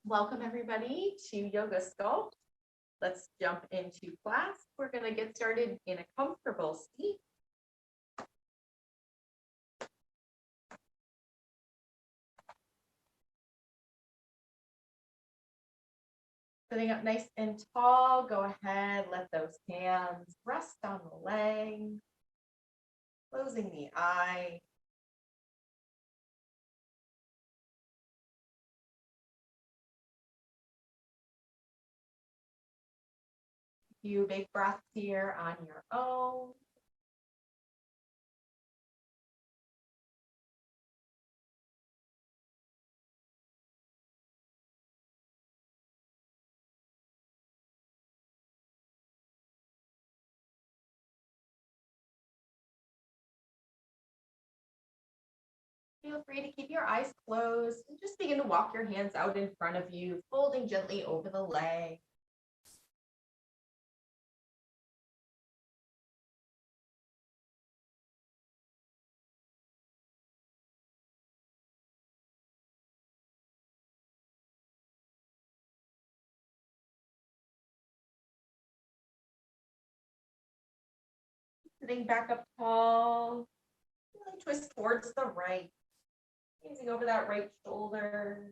Welcome everybody to Yoga Sculpt. Let's jump into class. We're going to get started in a comfortable seat. Sitting up nice and tall, go ahead, let those hands rest on the leg, closing the eye. A few big breaths here on your own. Feel free to keep your eyes closed and just begin to walk your hands out in front of you, folding gently over the leg. Sitting back up tall, twist towards the right, gazing over that right shoulder.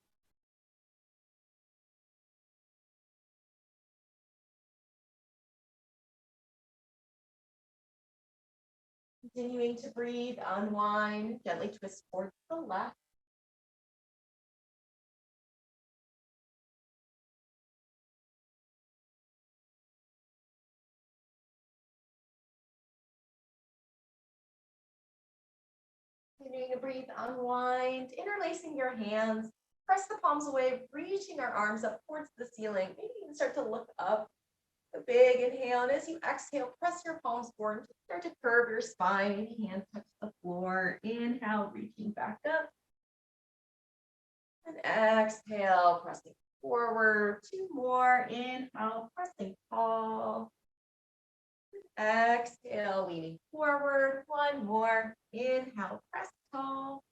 Continuing to breathe, unwind, gently twist towards the left. Continuing to breathe, unwind, interlacing your hands, press the palms away, reaching our arms up towards the ceiling. Maybe you can start to look up. A big inhale, and as you exhale, press your palms forward. Start to curve your spine. Maybe hands touch the floor. Inhale, reaching back up. And exhale, pressing forward. Two more. Inhale, pressing tall. Exhale, leaning forward. One more. Inhale, press tall.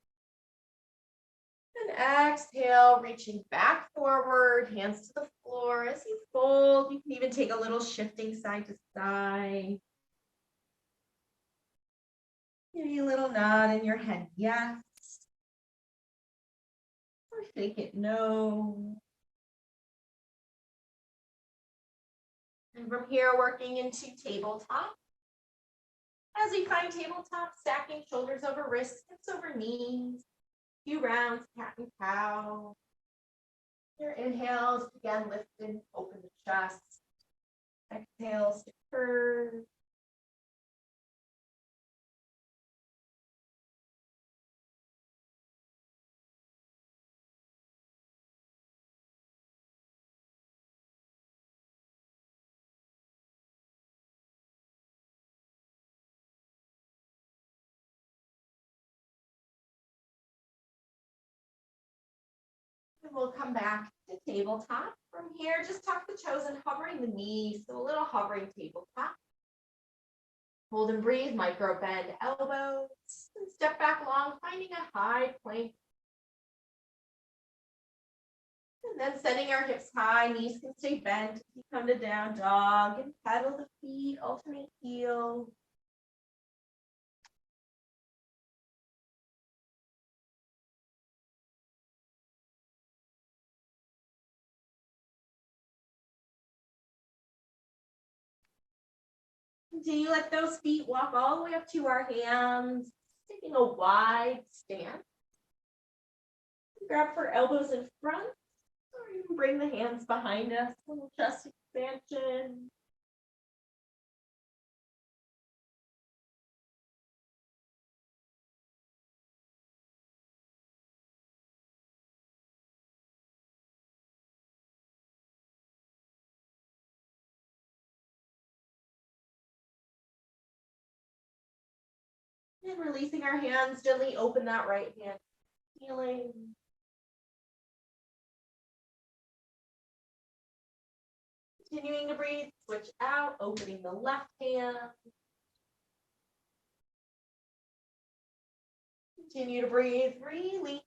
And exhale, reaching back forward, hands to the floor. As you fold, you can even take a little shifting side to side. Maybe a little nod in your head, yes. Or shake it, no. And from here, working into tabletop. As we find tabletop, stacking shoulders over wrists, hips over knees. Few rounds, cat and cow. Your inhales, again, lift and open the chest. Exhales to curve. We'll come back to tabletop. From here, just tuck the toes and hovering the knees, so a little hovering tabletop. Hold and breathe, micro bend elbows, and step back long, finding a high plank. And then setting our hips high, knees can stay bent. You come to down dog and pedal the feet, alternate heel. Continue, let those feet walk all the way up to our hands, taking a wide stance. Grab for elbows in front, or you can bring the hands behind us, a little chest expansion. And releasing our hands, gently open that right hand, healing. Continuing to breathe, switch out, opening the left hand. Continue to breathe, release.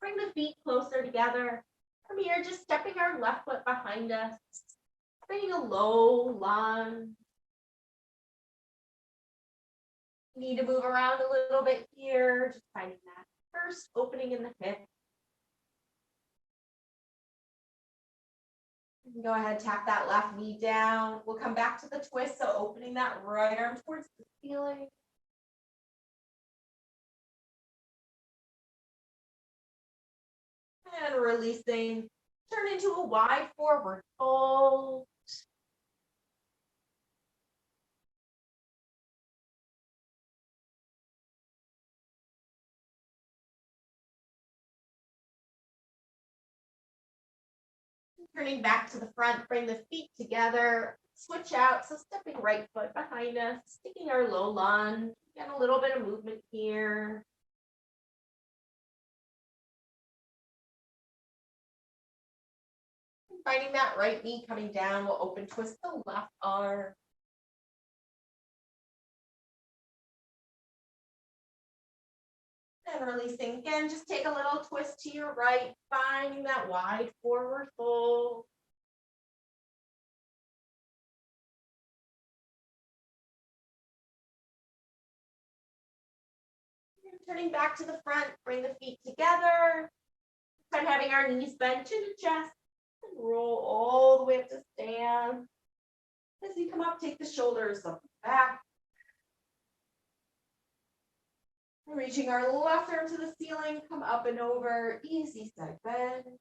Bring the feet closer together. From here, just stepping our left foot behind us, creating a low lunge. Need to move around a little bit here, just finding that first opening in the hip. Go ahead, tap that left knee down. We'll come back to the twist, so opening that right arm towards the ceiling. And releasing, turn into a wide forward fold. Turning back to the front, bring the feet together, switch out. So stepping right foot behind us, taking our low lunge, get a little bit of movement here. Finding that right knee coming down, we'll open twist the left arm. And releasing again, just take a little twist to your right, finding that wide forward fold. And turning back to the front, bring the feet together. Start having our knees bent to the chest. And roll all the way up to stand. As you come up, take the shoulders up and back. Reaching our left arm to the ceiling, come up and over, easy side bend. And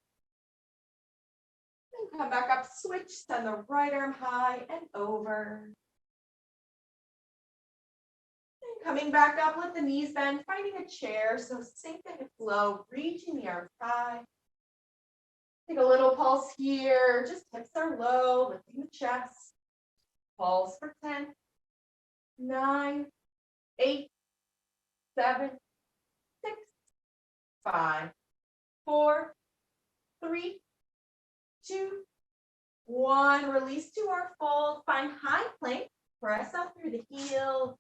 come back up, switch, send the right arm high and over. And coming back up, let the knees bend, finding a chair, so sink the hips low, reaching the arms high. Take a little pulse here, just hips are low, lifting the chest. Pulse for 10, 9, 8, 7, 6, 5, 4, 3, 2, 1. Release to our fold. Find high plank. Press up through the heels.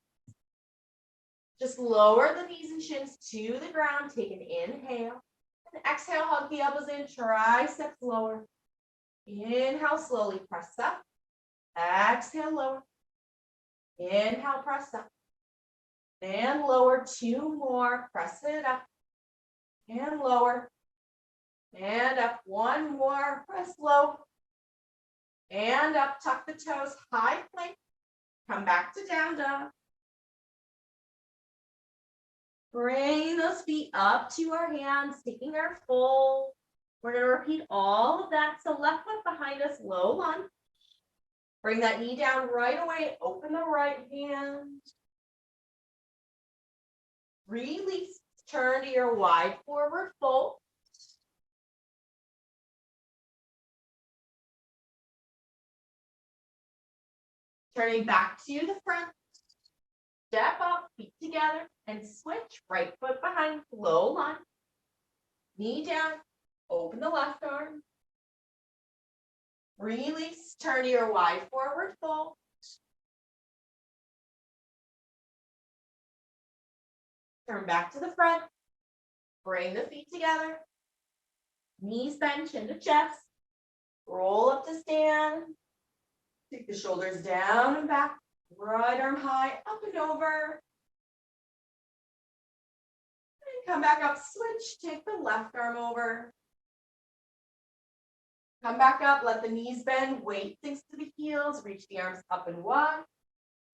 Just lower the knees and shins to the ground. Take an inhale. And exhale, hug the elbows in. Triceps lower. Inhale, slowly press up. Exhale, lower. Inhale, press up. And lower, 2 more, press it up, and lower, and up, 1 more, press low, and up, tuck the toes, high plank, come back to down dog. Bring those feet up to our hands, taking our fold. We're gonna repeat all of that, so left foot behind us, low lunge. Bring that knee down right away, open the right hand. Release, turn to your wide forward fold. Turning back to the front. Step up, feet together, and switch. Right foot behind, low lunge. Knee down, open the left arm. Release, turn to your wide forward fold. Turn back to the front. Bring the feet together. Knees bent, chin to chest. Roll up to stand. Take the shoulders down and back. Right arm high, up and over. And come back up, switch. Take the left arm over. Come back up, let the knees bend. Weight sinks to the heels. Reach the arms up and wide.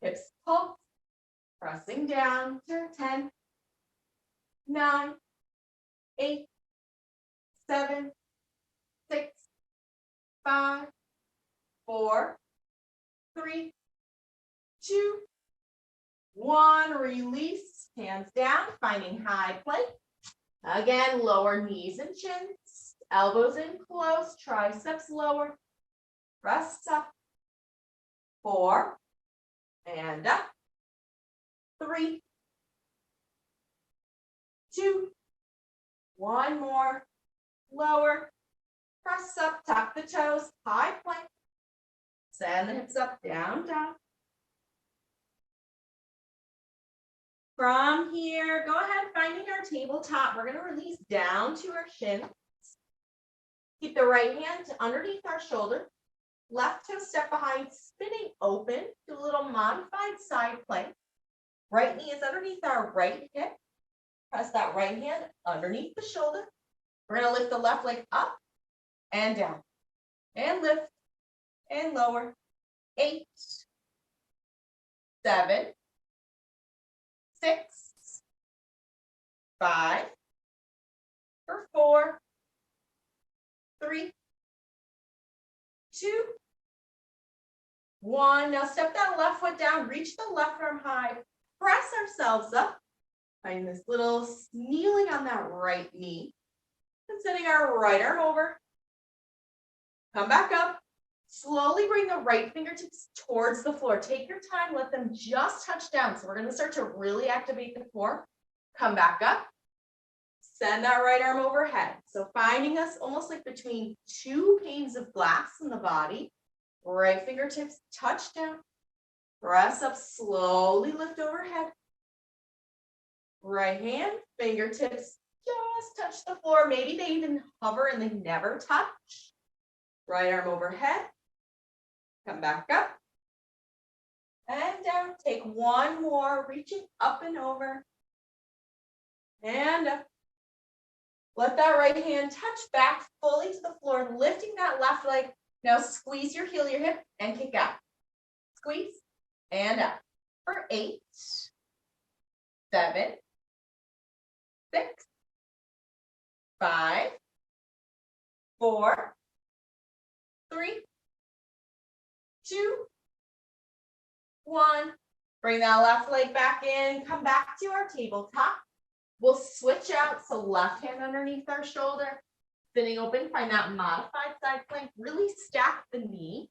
Hips pulse. Pressing down. Turn 10. 9, 8, 7, 6, 5, 4, 3, 2, 1. Release, hands down, finding high plank. Again, lower knees and chins, elbows in close, triceps lower. Press up. 4, and up. 3, 2, 1 more, lower, press up, tuck the toes, high plank, send the hips up, down, down. From here, go ahead, finding our tabletop. We're going to release down to our shins. Keep the right hand underneath our shoulder. Left toe step behind, spinning open. Do a little modified side plank. Right knee is underneath our right hip. Press that right hand underneath the shoulder. We're going to lift the left leg up and down. And lift and lower. 8, 7, 6, 5, 4, 3, 2, 1. Now step that left foot down, reach the left arm high, press ourselves up. Find this little kneeling on that right knee. And sending our right arm over. Come back up. Slowly bring the right fingertips towards the floor. Take your time, let them just touch down. So we're going to start to really activate the core. Come back up. Send that right arm overhead. So finding us almost like between two panes of glass in the body. Right fingertips touch down. Press up, slowly lift overhead. Right hand, fingertips just touch the floor. Maybe they even hover and they never touch. Right arm overhead. Come back up. And down. Take one more, reaching up and over. And up. Let that right hand touch back fully to the floor, lifting that left leg. Now squeeze your heel, your hip, and kick out. Squeeze and out. For 8, 7, 6, 5, 4, 3, 2, 1. Bring that left leg back in. Come back to our tabletop. We'll switch out. So left hand underneath our shoulder. Spinning open. Find that modified side plank. Really stack the knee.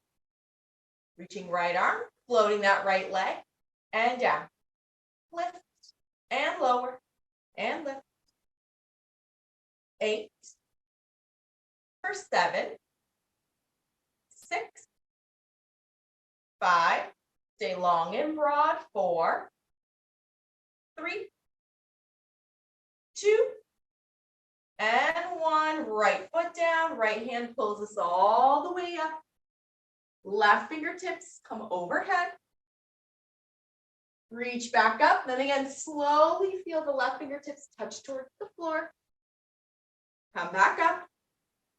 Reaching right arm. Floating that right leg. And down. Lift. And lower. And lift. 8. For 7. 6. 5. Stay long and broad. 4. 3. 2. And 1. Right foot down. Right hand pulls us all the way up. Left fingertips come overhead. Reach back up. Then again, slowly feel the left fingertips touch towards the floor. Come back up.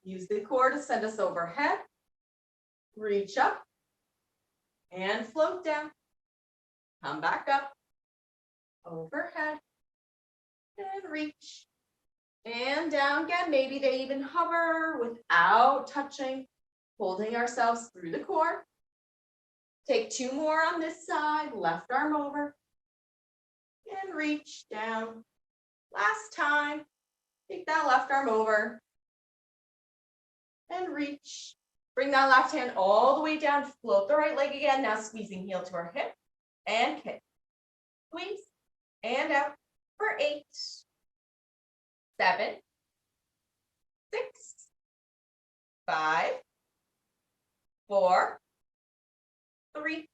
Use the core to send us overhead. Reach up. And float down. Come back up. Overhead. And reach. And down again. Maybe they even hover without touching. Holding ourselves through the core. Take 2 more on this side. Left arm over. And reach down. Last time. Take that left arm over. And reach. Bring that left hand all the way down. Float the right leg again. Now squeezing heel to our hip. And kick. Squeeze. And out. For 8. 7. 6. 5. 4. 3.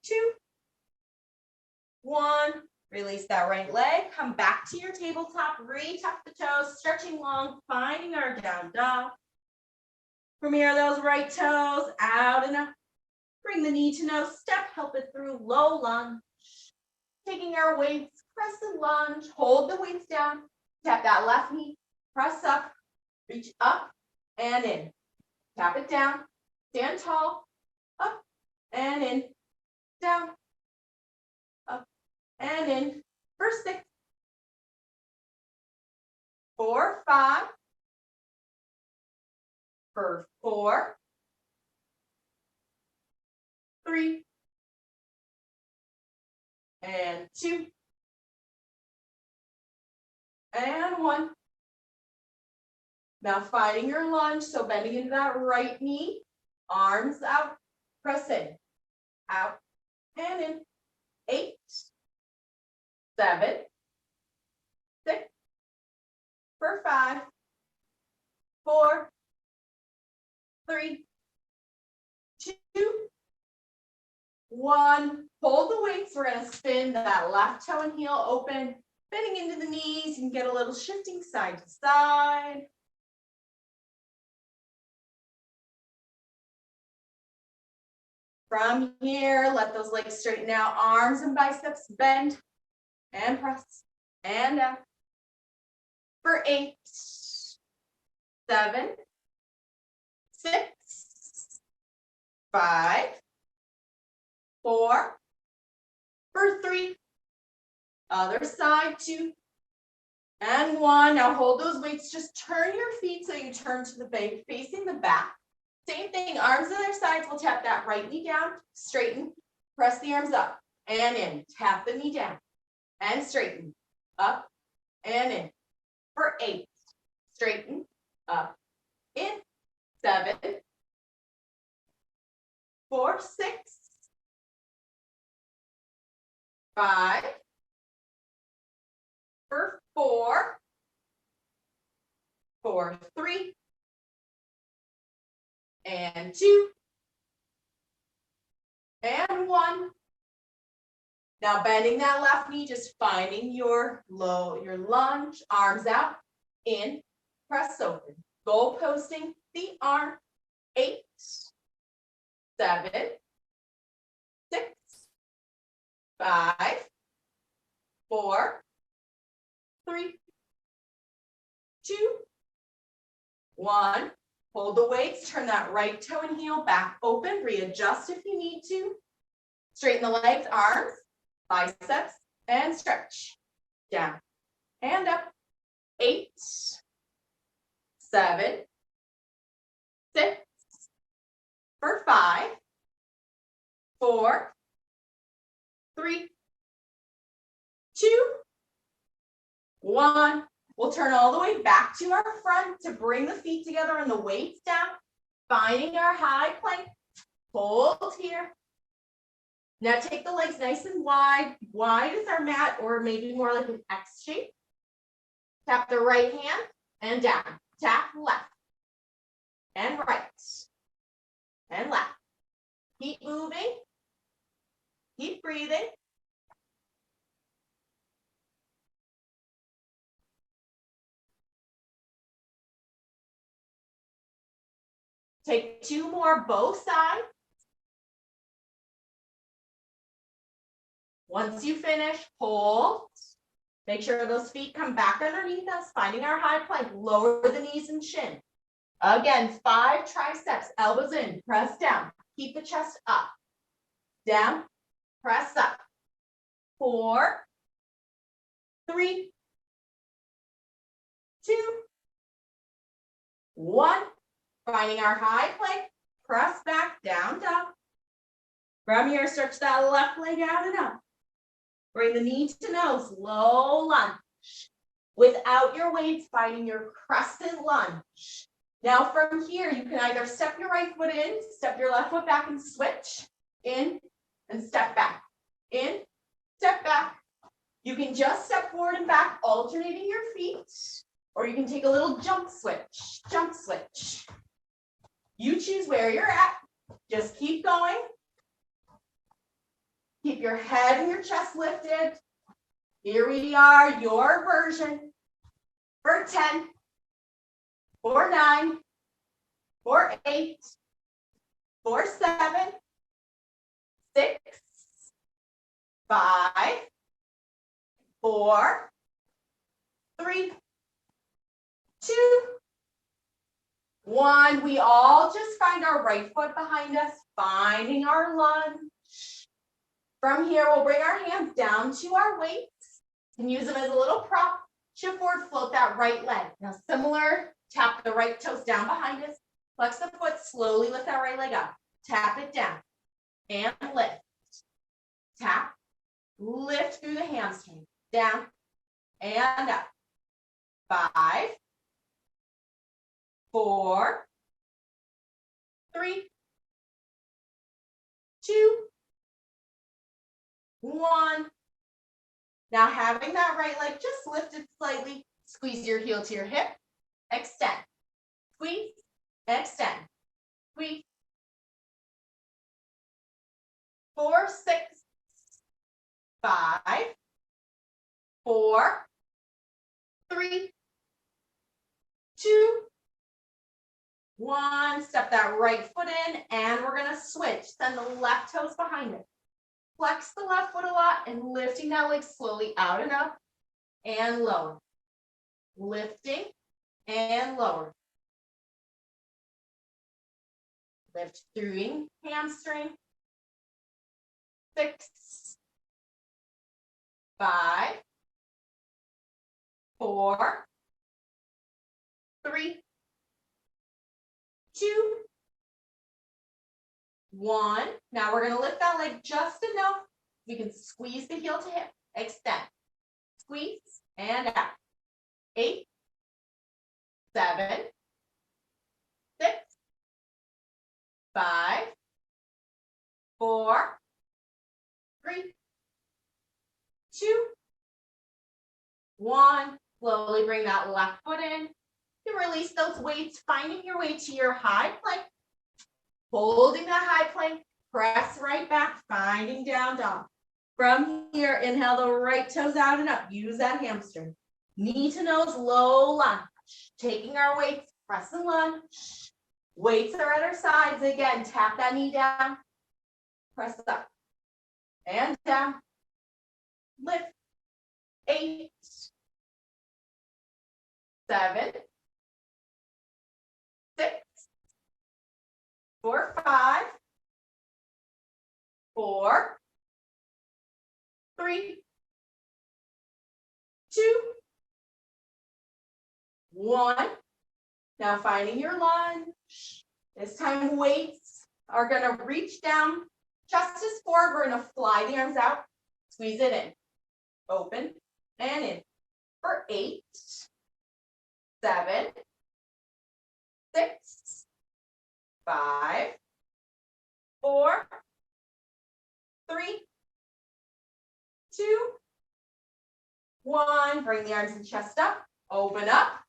2. 1. Release that right leg. Come back to your tabletop. Re-tuck the toes. Stretching long. Finding our down dog. From here, those right toes out and up. Bring the knee to nose. Step. Help it through. Low lunge. Taking our weights. Crescent lunge. Hold the weights down. Tap that left knee. Press up. Reach up and in. Tap it down. Stand tall. Up and in. Down. Up and in. For 6. 4, 5. For 4. 3. And 2. And 1. Now finding your lunge, so bending into that right knee, arms out, press in, out, and in. 8, 7, 6, for 5, 4, 3, 2, 1. Hold the weights. We're going to spin that left toe and heel open, bending into the knees. You can get a little shifting side to side. From here, let those legs straighten out. Arms and biceps bend and press and down. For 8, 7, 6, 5, 4, for 3, other side 2, and 1. Now hold those weights. Just turn your feet so you turn to the back, facing the back. Same thing, arms on their sides. We'll tap that right knee down, straighten, press the arms up and in. Tap the knee down and straighten, up and in. For 8, straighten, up, in. 7, 4, 6, 5, for 4, for 3, and 2, and 1. Now bending that left knee, just finding your lunge, arms out, in, press open. Goal posting the arm. 8, 7, 6, 5, 4, 3, 2, 1. Hold the weights, turn that right toe and heel back open, readjust if you need to. Straighten the legs, arms, biceps, and stretch. Down and up. 8, 7, 6, for 5, 4, 3, 2, 1. We'll turn all the way back to our front to bring the feet together and the weights down, finding our high plank. Hold here. Now take the legs nice and wide. Wide as our mat, or maybe more like an X shape. Tap the right hand and down. Tap left and right and left. Keep moving. Keep breathing. Take 2 more, both sides. Once you finish, hold. Make sure those feet come back underneath us, finding our high plank. Lower the knees and shin. Again, 5 triceps, elbows in, press down. Keep the chest up. Down, press up. 4, 3, 2, 1. Finding our high plank, press back, down, down. From here, stretch that left leg out and up. Bring the knee to nose, low lunge. Without your weights, finding your crescent lunge. Now from here, you can either step your right foot in, step your left foot back and switch. In and step back. In, step back. You can just step forward and back, alternating your feet. Or you can take a little jump switch, jump switch. You choose where you're at. Just keep going. Keep your head and your chest lifted. Here we are, your version. For 10, for 9, for 8, for 7, 6, 5, 4, 3, 2, 1. We all just find our right foot behind us, finding our lunge. From here, we'll bring our hands down to our weights and use them as a little prop. Shift forward, float that right leg. Now similar, tap the right toes down behind us. Flex the foot, slowly lift that right leg up. Tap it down and lift. Tap, lift through the hamstring. Down and up. 5, 4, 3, 2, 1. Now having that right leg just lifted slightly, squeeze your heel to your hip, extend, squeeze, extend, squeeze. 4, 6, 5, 4, 3, 2, 1, step that right foot in, and we're gonna switch. Send the left toes behind it. Flex the left foot a lot and lifting that leg slowly out and up and lower. Lifting and lower. Lift through hamstring. 6, 5, 4, 3, 2, 1. Now we're going to lift that leg just enough. You can squeeze the heel to hip. Extend. Squeeze and out. 8, 7, 6, 5, 4, 3, 2, 1. Slowly bring that left foot in. You release those weights, finding your way to your high plank. Holding that high plank, press right back, finding down dog. From here, inhale the right toes out and up. Use that hamstring. Knee to nose, low lunge. Taking our weights, press and lunge. Weights are at our sides. Again, tap that knee down. Press up and down. Lift. 8, 7, 6, 4, 5, 4, 3, 2, 1. Now finding your lunge. This time weights are going to reach down. Chest is forward. We're going to fly the arms out. Squeeze it in. Open and in. For 8, 7, 6, 5, 4, 3, 2, 1. Bring the arms and chest up. Open up.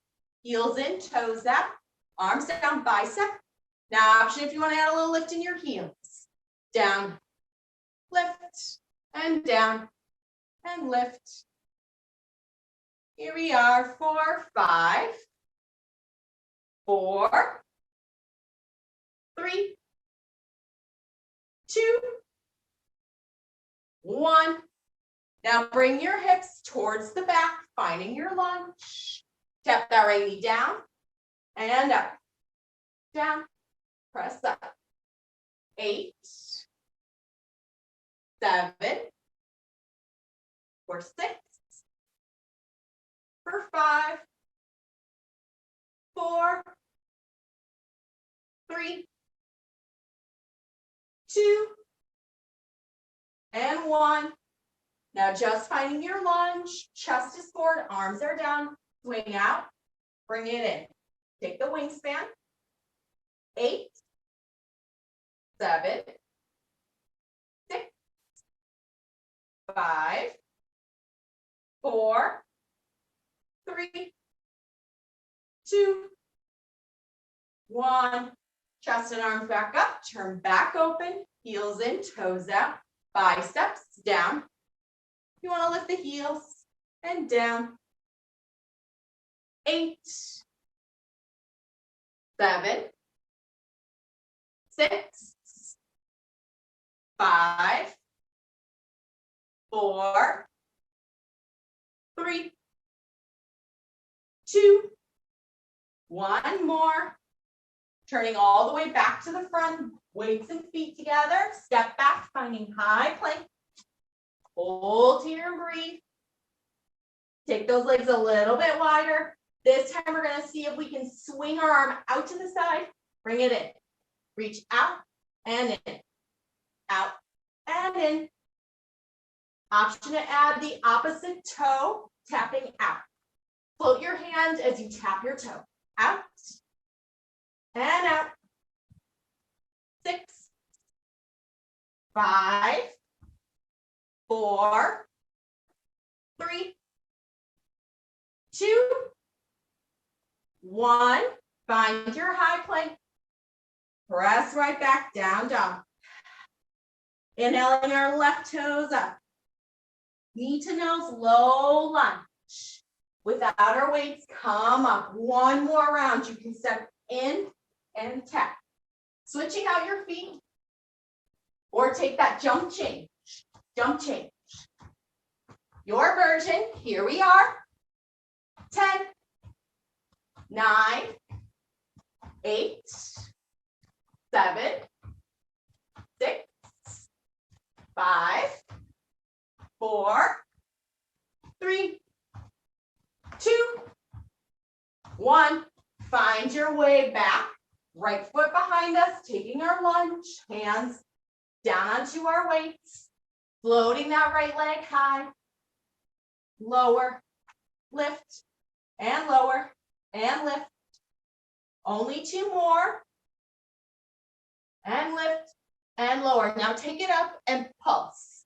Heels in, toes out. Arms down, bicep. Now option if you want to add a little lift in your heels. Down, lift, and down, and lift. Here we are, 4, 5, 4, 3, 2, 1. Now bring your hips towards the back, finding your lunge. Tap that right knee down and up, down, press up. 8, 7, for 6, for 5, 4, 3, 2, and 1. Now just finding your lunge, chest is forward, arms are down, swing out, bring it in. Take the wingspan. 8, 7, 6, 5, 4, 3, 2, 1. Chest and arms back up, turn back open, heels in, toes out, biceps down. You want to lift the heels and down. 8, 7, 6, 5, 4, 3, 2, 1 more. Turning all the way back to the front, weights and feet together. Step back, finding high plank. Hold here and breathe. Take those legs a little bit wider. This time we're going to see if we can swing our arm out to the side. Bring it in. Reach out and in. Out and in. Option to add the opposite toe, tapping out. Float your hand as you tap your toe. Out and out. 6, 5, 4, 3, 2, 1. Find your high plank. Press right back, down dog. Inhaling our left toes up. Knee to nose, low lunge. Without our weights, come up. One more round. You can step in and tap. Switching out your feet, or take that jump change. Jump change. Your version, here we are. 10, 9, 8, 7, 6, 5, 4, 3, 2, 1. Find your way back. Right foot behind us, taking our lunge, hands down onto our weights, floating that right leg high, lower, lift, and lower, and lift. Only 2 more, and lift, and lower. Now take it up and pulse.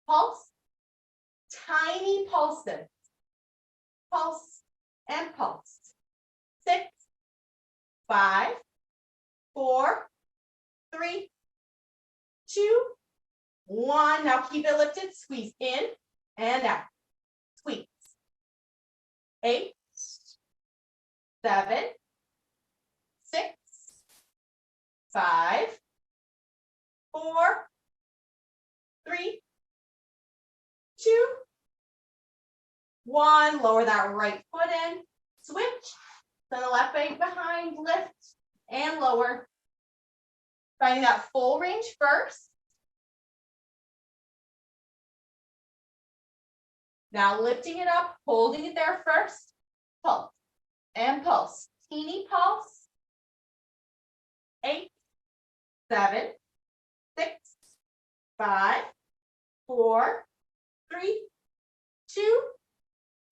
Pulse, tiny pulses. Pulse, and pulse. 6, 5, 4, 3, 2, 1. Now keep it lifted. Squeeze in and out. Squeeze. 8, 7, 6, 5, 4, 3, 2, 1. Lower that right foot in. Switch. Send the left leg behind. Lift and lower. Finding that full range first. Now lifting it up, holding it there first. Pulse and pulse. Teeny pulse. 8, 7, 6, 5, 4, 3, 2,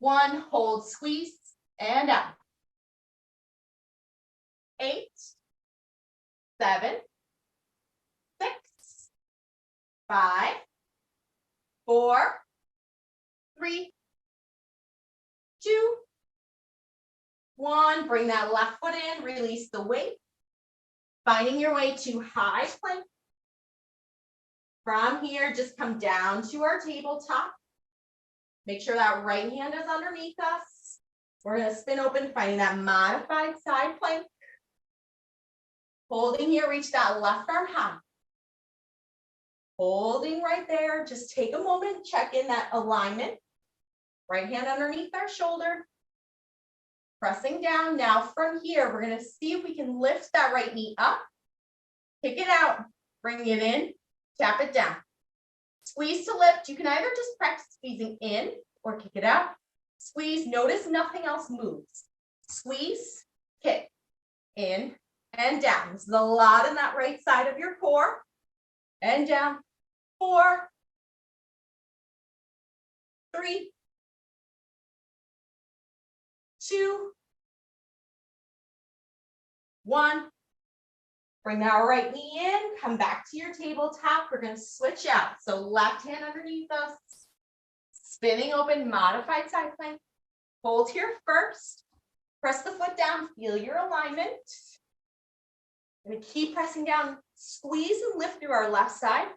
1. Hold, squeeze, and out. 8, 7, 6, 5, 4, 3, 2, 1. Bring that left foot in, release the weight. Finding your way to high plank. From here, just come down to our tabletop. Make sure that right hand is underneath us. We're going to spin open, finding that modified side plank. Holding here, reach that left arm high. Holding right there. Just take a moment, check in that alignment. Right hand underneath our shoulder. Pressing down. Now from here, we're going to see if we can lift that right knee up. Kick it out. Bring it in. Tap it down. Squeeze to lift. You can either just practice squeezing in or kick it out. Squeeze. Notice nothing else moves. Squeeze, kick, in, and down. This is a lot in that right side of your core. And down. 4, 3, 2, 1. Bring that right knee in. Come back to your tabletop. We're going to switch out. So left hand underneath us. Spinning open, modified side plank. Hold here first. Press the foot down. Feel your alignment. Going to keep pressing down. Squeeze and lift through our left side.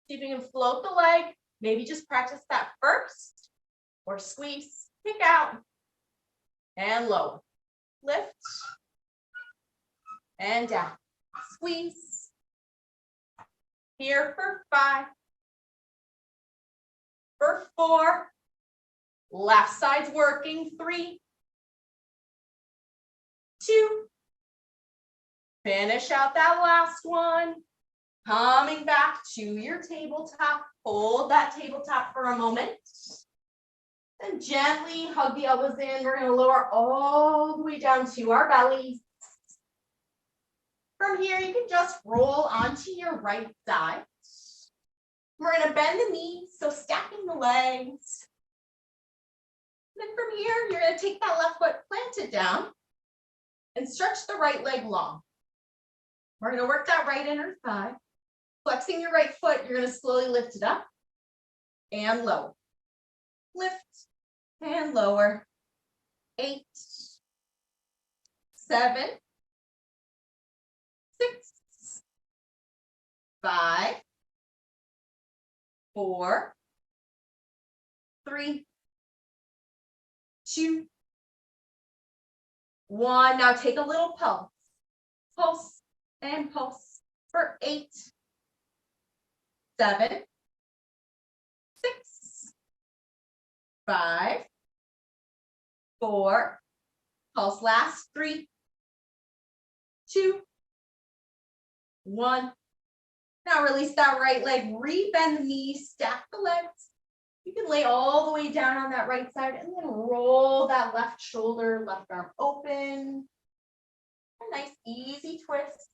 See if you can float the leg. Maybe just practice that first. Or squeeze, kick out, and lower. Lift, and down. Squeeze. Here for 5. For 4. Left side's working. 3, 2. Finish out that last one. Coming back to your tabletop. Hold that tabletop for a moment. And gently hug the elbows in. We're going to lower all the way down to our bellies. From here, you can just roll onto your right side. We're going to bend the knees, so stacking the legs. Then from here, you're going to take that left foot, plant it down, and stretch the right leg long. We're going to work that right inner thigh. Flexing your right foot, you're going to slowly lift it up and lower. Lift and lower. 8, 7, 6, 5, 4, 3, 2, 1. Now take a little pulse. pulse, and pulse for 8, 7, 6, 5, 4, pulse last, 3, 2, 1. Now release that right leg, rebend the knees, stack the legs. You can lay all the way down on that right side and then roll that left shoulder, left arm open. A nice easy twist.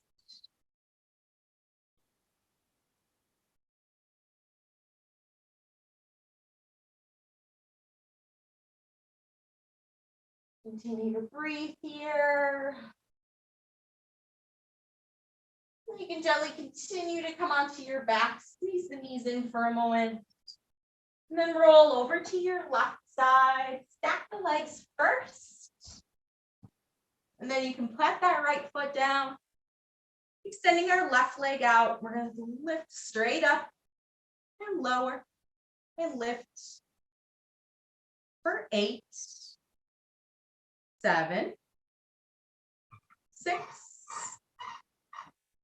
Continue to breathe here. You can gently continue to come onto your back, squeeze the knees in for a moment. And then roll over to your left side, stack the legs first. And then you can plant that right foot down, extending our left leg out. We're going to lift straight up and lower and lift for 8, 7, 6,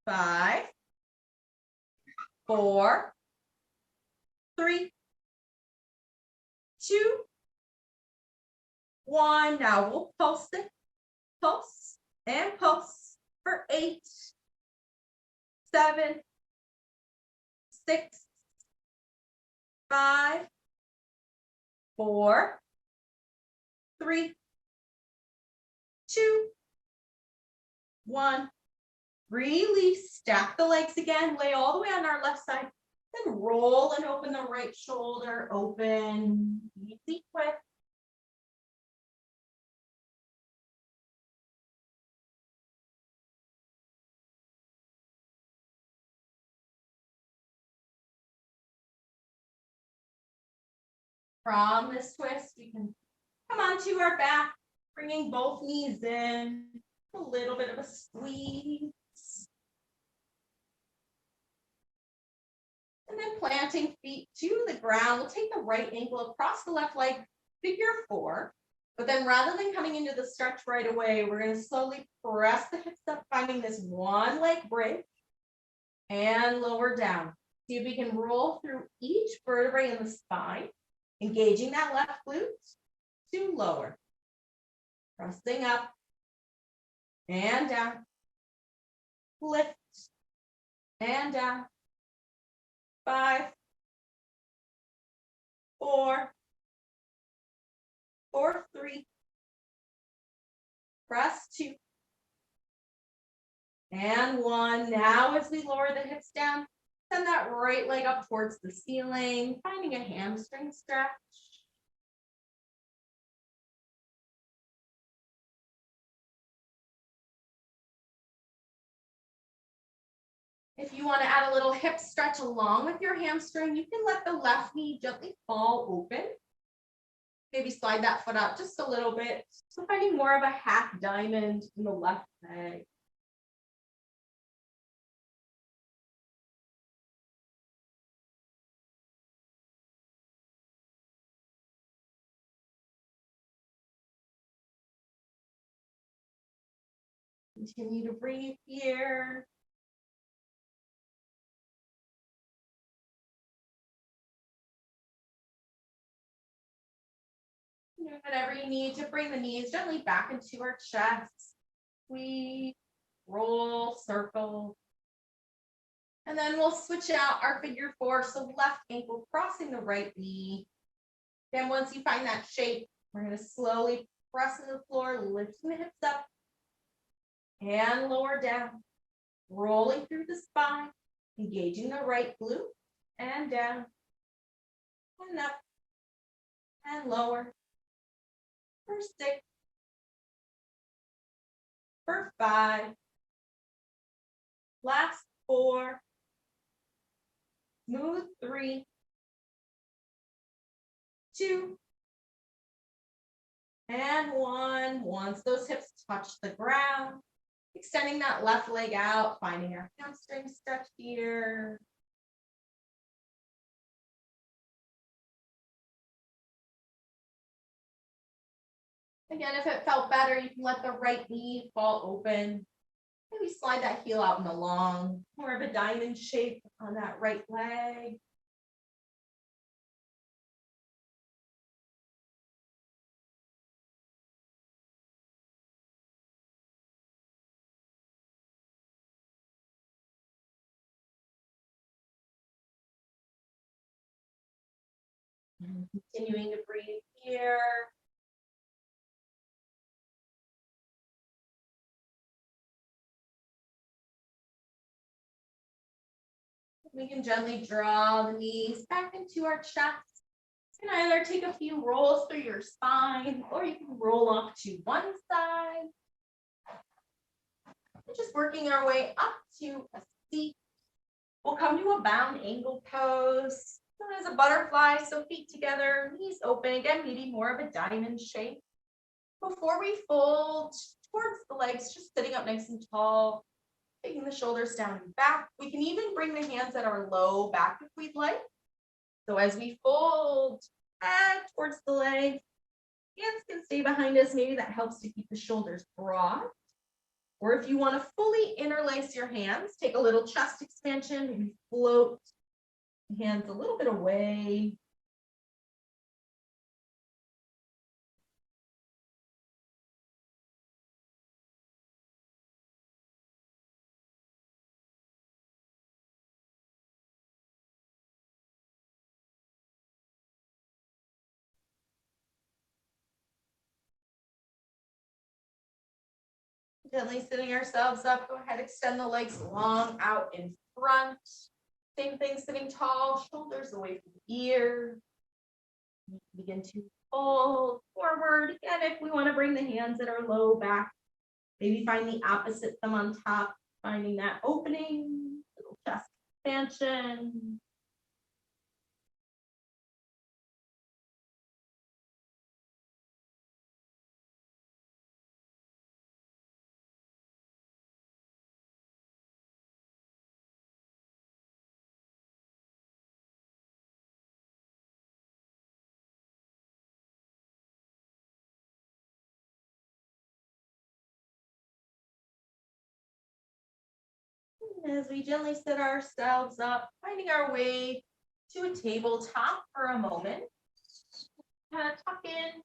5, 4, 3, 2, 1. Now we'll pulse it, pulse and pulse for 8, 7, 6, 5, 4, 3, 2, 1. Release, stack the legs again, lay all the way on our left side, then roll and open the right shoulder, open, easy twist. From this twist, we can come onto our back, bringing both knees in, a little bit of a squeeze. And then planting feet to the ground. We'll take the right ankle across the left leg, figure 4. But then rather than coming into the stretch right away, we're going to slowly press the hips up, finding this one leg bridge and lower down. See if we can roll through each vertebrae in the spine, engaging that left glute to lower. Pressing up and down. Lift and down. 5, 4, 3, press 2, and 1. Now as we lower the hips down, send that right leg up towards the ceiling, finding a hamstring stretch. If you want to add a little hip stretch along with your hamstring, you can let the left knee gently fall open. Maybe slide that foot out just a little bit. So finding more of a half diamond in the left leg. Continue to breathe here. Whatever you need to bring the knees gently back into our chest. We roll, circle. And then we'll switch out our figure 4. So left ankle crossing the right knee. Then once you find that shape, we're going to slowly press to the floor, lifting the hips up and lower down. Rolling through the spine, engaging the right glute and down and up and lower. For 6, for 5, last 4, smooth 3, 2, and 1. Once those hips touch the ground, extending that left leg out, finding our hamstring stretch here. Again, if it felt better, you can let the right knee fall open. Maybe slide that heel out in a long, more of a diamond shape on that right leg. And continuing to breathe here. We can gently draw the knees back into our chest. You can either take a few rolls through your spine, or you can roll off to one side. And just working our way up to a seat. We'll come to a bound angle pose. Known as a butterfly, so feet together, knees open. Again, maybe more of a diamond shape. Before we fold towards the legs, just sitting up nice and tall, taking the shoulders down and back. We can even bring the hands at our low back if we'd like. So as we fold head towards the legs, hands can stay behind us. Maybe that helps to keep the shoulders broad. Or if you want to fully interlace your hands, take a little chest expansion, maybe float the hands a little bit away. Gently sitting ourselves up, go ahead, extend the legs long out in front. Same thing, sitting tall, shoulders away from the ear. Begin to fold forward. Again, if we want to bring the hands at our low back, maybe find the opposite thumb on top, finding that opening, little chest expansion. As we gently sit ourselves up, finding our way to a tabletop for a moment. Kind of tuck in.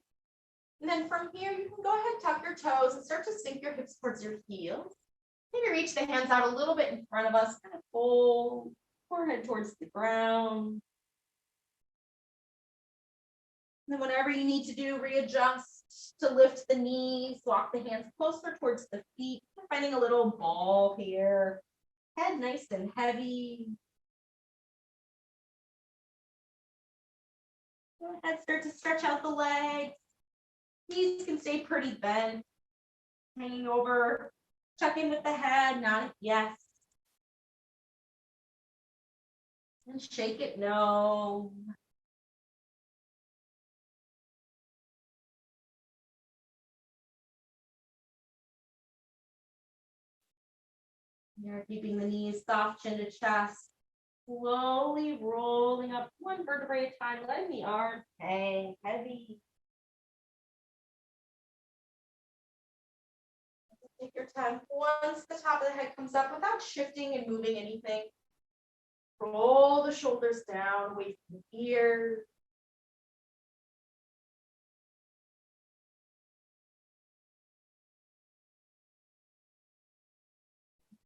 And then from here, you can go ahead, tuck your toes and start to sink your hips towards your heels. Maybe reach the hands out a little bit in front of us, kind of fold, forehead towards the ground. And then whatever you need to do, readjust to lift the knees, walk the hands closer towards the feet, finding a little ball here. Head nice and heavy. Go ahead, start to stretch out the legs. Knees can stay pretty bent. Hanging over, check in with the head, nod it yes. And shake it no. You're keeping the knees soft, chin to chest. Slowly rolling up one vertebrae at a time, letting the arms hang heavy. Take your time. Once the top of the head comes up, without shifting and moving anything, roll the shoulders down, away from the ears.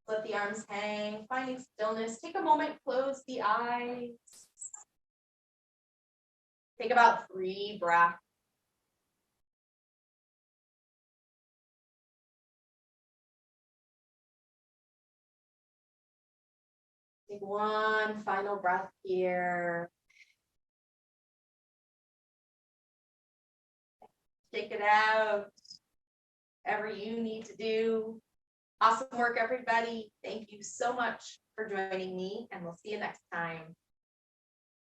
Let the arms hang, finding stillness. Take a moment, close the eyes. Take about 3 breaths. Take one final breath here. Shake it out. Whatever you need to do. Awesome work, everybody. Thank you so much for joining me, and we'll see you next time.